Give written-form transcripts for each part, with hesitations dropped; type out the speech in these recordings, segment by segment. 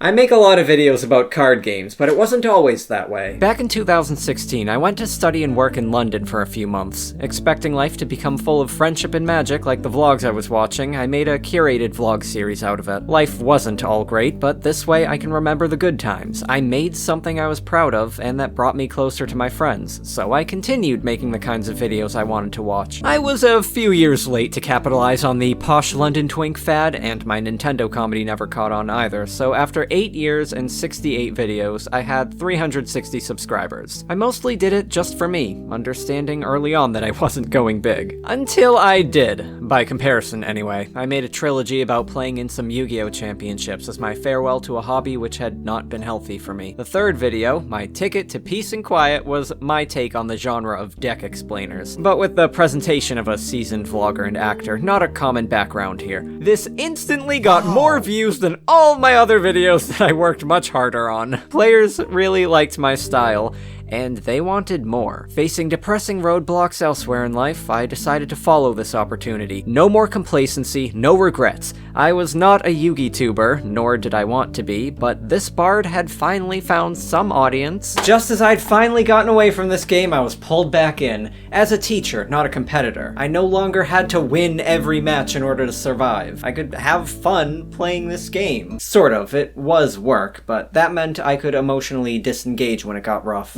I make a lot of videos about card games, but it wasn't always that way. Back in 2016, I went to study and work in London for a few months. Expecting life to become full of friendship and magic like the vlogs I was watching, I made a curated vlog series out of it. Life wasn't all great, but this way I can remember the good times. I made something I was proud of, and that brought me closer to my friends, so I continued making the kinds of videos I wanted to watch. I was a few years late to capitalize on the posh London twink fad, and my Nintendo comedy never caught on either, so after 8 years and 68 videos, I had 360 subscribers. I mostly did it just for me, understanding early on that I wasn't going big. Until I did. By comparison, anyway. I made a trilogy about playing in some Yu-Gi-Oh! Championships as my farewell to a hobby which had not been healthy for me. The third video, my ticket to peace and quiet, was my take on the genre of deck explainers, but with the presentation of a seasoned vlogger and actor, not a common background here. This instantly got more views than all my other videos that I worked much harder on. Players really liked my style, and they wanted more. Facing depressing roadblocks elsewhere in life, I decided to follow this opportunity. No more complacency, no regrets. I was not a Yugituber, nor did I want to be, but this bard had finally found some audience. Just as I'd finally gotten away from this game, I was pulled back in. As a teacher, not a competitor. I no longer had to win every match in order to survive. I could have fun playing this game. Sort of, it was work, but that meant I could emotionally disengage when it got rough.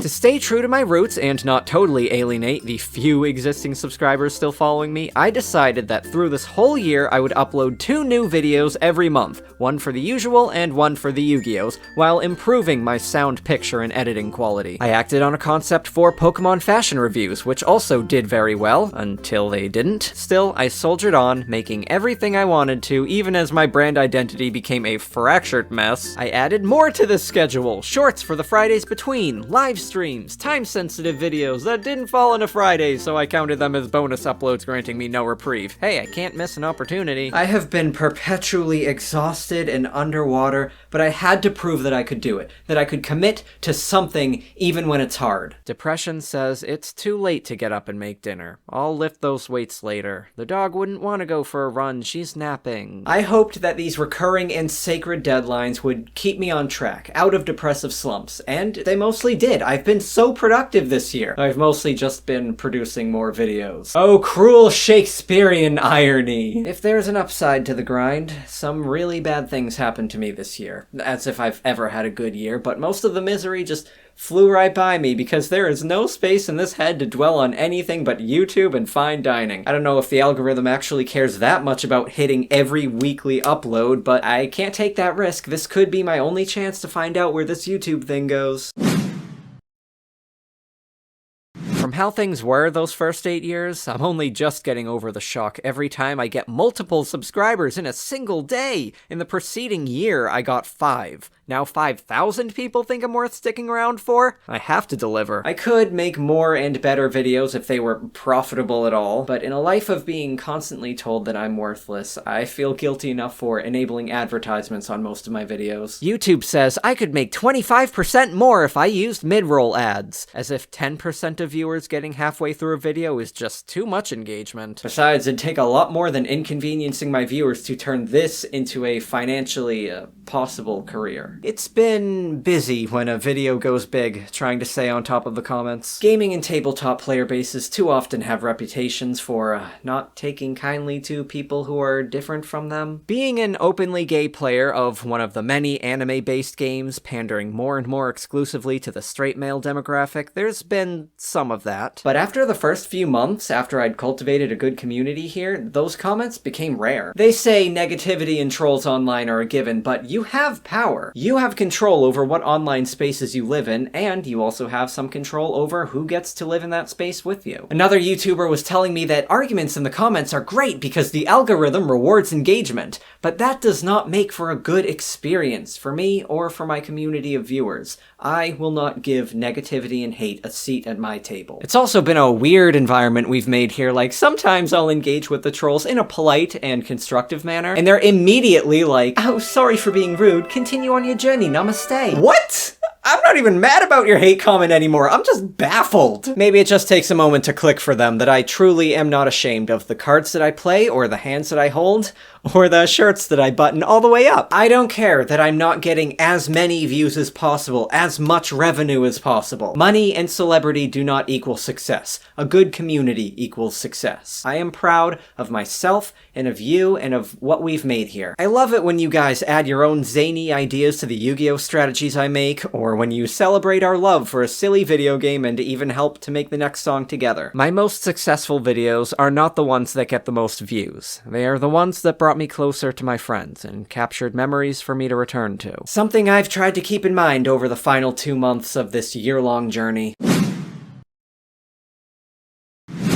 To stay true to my roots and not totally alienate the few existing subscribers still following me, I decided that through this whole year I would upload 2 new videos every month, one for the usual and one for the Yugiohs, while improving my sound, picture, and editing quality. I acted on a concept for Pokemon fashion reviews, which also did very well, until they didn't. Still, I soldiered on, making everything I wanted to, even as my brand identity became a fractured mess. I added more to this schedule, shorts for the Fridays between, live streams, time-sensitive videos that didn't fall into Fridays, so I counted them as bonus uploads, granting me no reprieve. Hey, I can't miss an opportunity. I have been perpetually exhausted and underwater, but I had to prove that I could do it, that I could commit to something even when it's hard. Depression says it's too late to get up and make dinner. I'll lift those weights later. The dog wouldn't want to go for a run, she's napping. I hoped that these recurring and sacred deadlines would keep me on track, out of depressive slumps, and they mostly did. I've been so productive this year. I've mostly just been producing more videos. Oh, cruel Shakespearean irony. If there's an upside to the grind, some really bad things happened to me this year. As if I've ever had a good year, but most of the misery just flew right by me because there is no space in this head to dwell on anything but YouTube and fine dining. I don't know if the algorithm actually cares that much about hitting every weekly upload, but I can't take that risk. This could be my only chance to find out where this YouTube thing goes. From how things were those first 8 years, I'm only just getting over the shock every time I get multiple subscribers in a single day. In the preceding year, I got 5. Now 5,000 people think I'm worth sticking around for? I have to deliver. I could make more and better videos if they were profitable at all, but in a life of being constantly told that I'm worthless, I feel guilty enough for enabling advertisements on most of my videos. YouTube says I could make 25% more if I used mid-roll ads, as if 10% of viewers getting halfway through a video is just too much engagement. Besides, it'd take a lot more than inconveniencing my viewers to turn this into a financially possible career. It's been busy when a video goes big, trying to stay on top of the comments. Gaming and tabletop player bases too often have reputations for not taking kindly to people who are different from them. Being an openly gay player of one of the many anime-based games pandering more and more exclusively to the straight male demographic, there's been some of that. But after the first few months, after I'd cultivated a good community here, those comments became rare. They say negativity and trolls online are a given, but you have power. You have control over what online spaces you live in, and you also have some control over who gets to live in that space with you. Another YouTuber was telling me that arguments in the comments are great because the algorithm rewards engagement, but that does not make for a good experience for me or for my community of viewers. I will not give negativity and hate a seat at my table. It's also been a weird environment we've made here, like sometimes I'll engage with the trolls in a polite and constructive manner, and they're immediately like, "Oh, sorry for being rude, continue on your journey, namaste." What? I'm not even mad about your hate comment anymore, I'm just baffled. Maybe it just takes a moment to click for them that I truly am not ashamed of the cards that I play or the hands that I hold, Or the shirts that I button all the way up. I don't care that I'm not getting as many views as possible, as much revenue as possible. Money and celebrity do not equal success. A good community equals success. I am proud of myself and of you and of what we've made here. I love it when you guys add your own zany ideas to the Yu-Gi-Oh strategies I make, or when you celebrate our love for a silly video game and even help to make the next song together. My most successful videos are not the ones that get the most views. They are the ones that brought me closer to my friends and captured memories for me to return to. Something I've tried to keep in mind over the final 2 months of this year-long journey.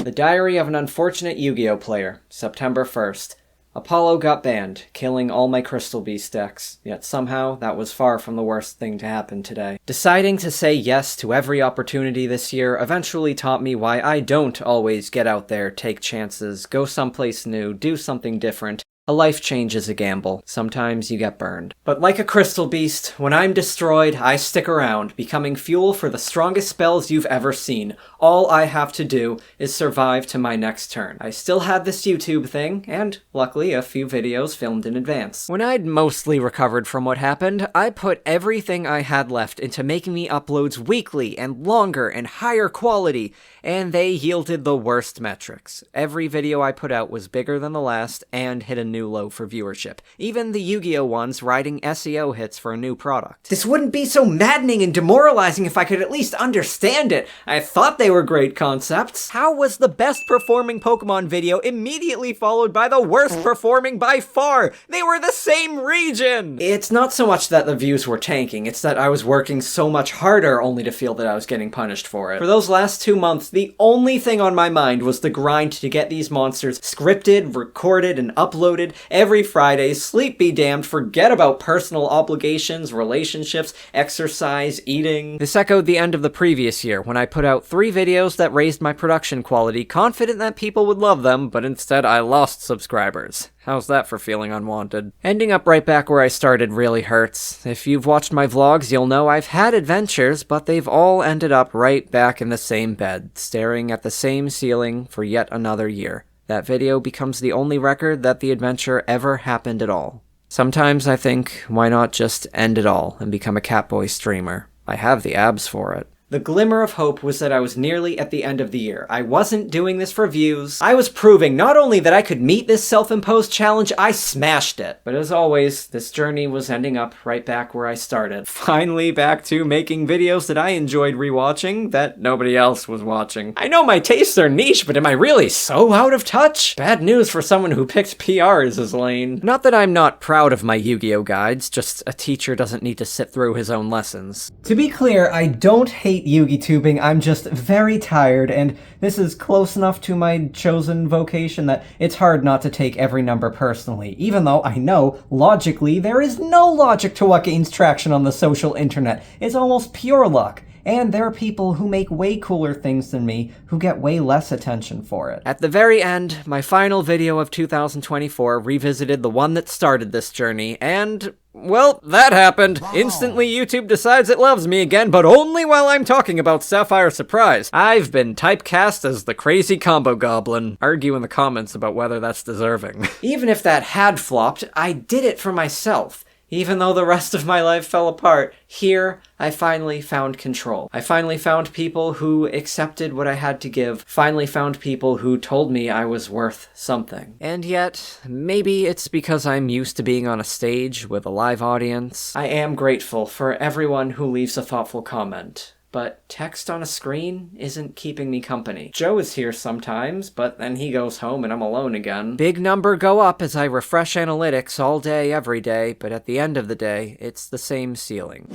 The Diary of an Unfortunate Yu-Gi-Oh player, September 1st. Apollo got banned, killing all my Crystal Beast decks, yet somehow that was far from the worst thing to happen today. Deciding to say yes to every opportunity this year eventually taught me why I don't always get out there, take chances, go someplace new, do something different. A life change is a gamble. Sometimes you get burned. But like a Crystal Beast, when I'm destroyed, I stick around, becoming fuel for the strongest spells you've ever seen. All I have to do is survive to my next turn. I still had this YouTube thing, and luckily a few videos filmed in advance. When I'd mostly recovered from what happened, I put everything I had left into making me uploads weekly and longer and higher quality, and they yielded the worst metrics. Every video I put out was bigger than the last and hit a new low for viewership. Even the Yu-Gi-Oh ones riding SEO hits for a new product. This wouldn't be so maddening and demoralizing if I could at least understand it. I thought they were great concepts. How was the best performing Pokemon video immediately followed by the worst performing by far? They were the same region! It's not so much that the views were tanking, it's that I was working so much harder only to feel that I was getting punished for it. For those last 2 months, the only thing on my mind was the grind to get these monsters scripted, recorded, and uploaded every Friday. Sleep be damned, forget about personal obligations, relationships, exercise, eating. This echoed the end of the previous year, when I put out 3 videos that raised my production quality, confident that people would love them, but instead I lost subscribers. How's that for feeling unwanted? Ending up right back where I started really hurts. If you've watched my vlogs, you'll know I've had adventures, but they've all ended up right back in the same bed, staring at the same ceiling for yet another year. That video becomes the only record that the adventure ever happened at all. Sometimes I think, why not just end it all and become a Catboy streamer? I have the abs for it. The glimmer of hope was that I was nearly at the end of the year. I wasn't doing this for views. I was proving not only that I could meet this self-imposed challenge, I smashed it. But as always, this journey was ending up right back where I started. Finally back to making videos that I enjoyed rewatching, that nobody else was watching. I know my tastes are niche, but am I really so out of touch? Bad news for someone who picked PR as his lane. Not that I'm not proud of my Yu-Gi-Oh guides, just a teacher doesn't need to sit through his own lessons. To be clear, I don't hate Yugi-tubing, I'm just very tired, and this is close enough to my chosen vocation that it's hard not to take every number personally, even though I know, logically, there is no logic to what gains traction on the social internet. It's almost pure luck. And there are people who make way cooler things than me who get way less attention for it. At the very end, my final video of 2024 revisited the one that started this journey, and well, that happened. Wow. Instantly, YouTube decides it loves me again, but only while I'm talking about Sapphire Surprise. I've been typecast as the crazy combo goblin. Argue in the comments about whether that's deserving. Even if that had flopped, I did it for myself. Even though the rest of my life fell apart, here, I finally found control. I finally found people who accepted what I had to give, finally found people who told me I was worth something. And yet, maybe it's because I'm used to being on a stage with a live audience. I am grateful for everyone who leaves a thoughtful comment. But text on a screen isn't keeping me company. Joe is here sometimes, but then he goes home and I'm alone again. Big number go up as I refresh analytics all day, every day, but at the end of the day, it's the same ceiling.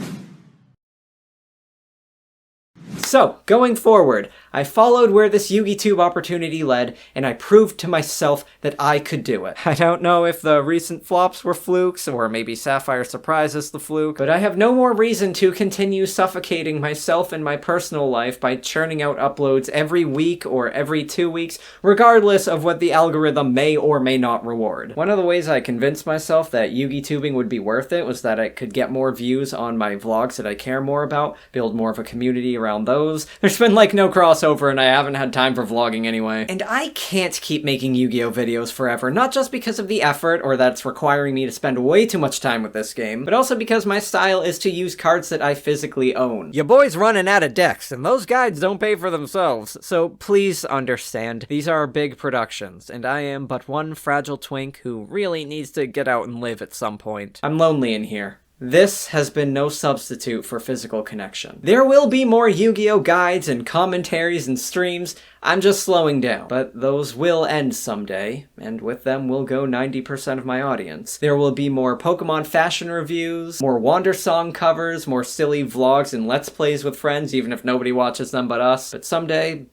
So, going forward, I followed where this YugiTube opportunity led, and I proved to myself that I could do it. I don't know if the recent flops were flukes, or maybe Sapphire Surprise is the fluke, but I have no more reason to continue suffocating myself and my personal life by churning out uploads every week or every 2 weeks, regardless of what the algorithm may or may not reward. One of the ways I convinced myself that YugiTubing would be worth it was that I could get more views on my vlogs that I care more about, build more of a community around those, those. There's been like no crossover and I haven't had time for vlogging anyway. And I can't keep making Yu-Gi-Oh videos forever, not just because of the effort or that it's requiring me to spend way too much time with this game, but also because my style is to use cards that I physically own. Your boy's running out of decks, and those guides don't pay for themselves, so please understand. These are big productions, and I am but one fragile twink who really needs to get out and live at some point. I'm lonely in here. This has been no substitute for physical connection. There will be more Yu-Gi-Oh guides and commentaries and streams. I'm just slowing down. But those will end someday, and with them will go 90% of my audience. There will be more Pokemon fashion reviews, more Wander Song covers, more silly vlogs and Let's Plays with friends, even if nobody watches them but us. But someday,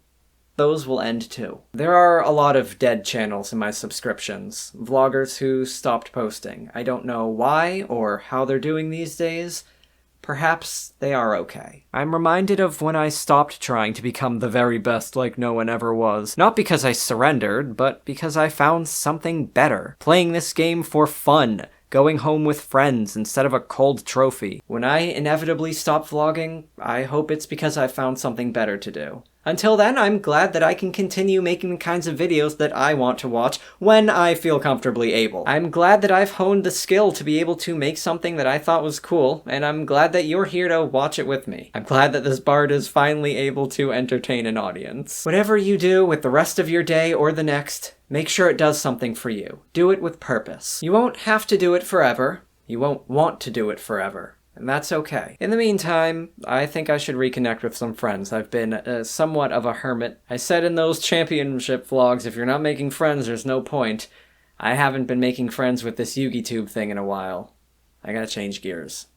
those will end too. There are a lot of dead channels in my subscriptions. Vloggers who stopped posting. I don't know why or how they're doing these days. Perhaps they are okay. I'm reminded of when I stopped trying to become the very best like no one ever was. Not because I surrendered, but because I found something better. Playing this game for fun. Going home with friends instead of a cold trophy. When I inevitably stop vlogging, I hope it's because I found something better to do. Until then, I'm glad that I can continue making the kinds of videos that I want to watch when I feel comfortably able. I'm glad that I've honed the skill to be able to make something that I thought was cool, and I'm glad that you're here to watch it with me. I'm glad that this bard is finally able to entertain an audience. Whatever you do with the rest of your day or the next, make sure it does something for you. Do it with purpose. You won't have to do it forever. You won't want to do it forever. And that's okay. In the meantime, I think I should reconnect with some friends. I've been somewhat of a hermit. I said in those championship vlogs, if you're not making friends, there's no point. I haven't been making friends with this YugiTube thing in a while. I gotta change gears.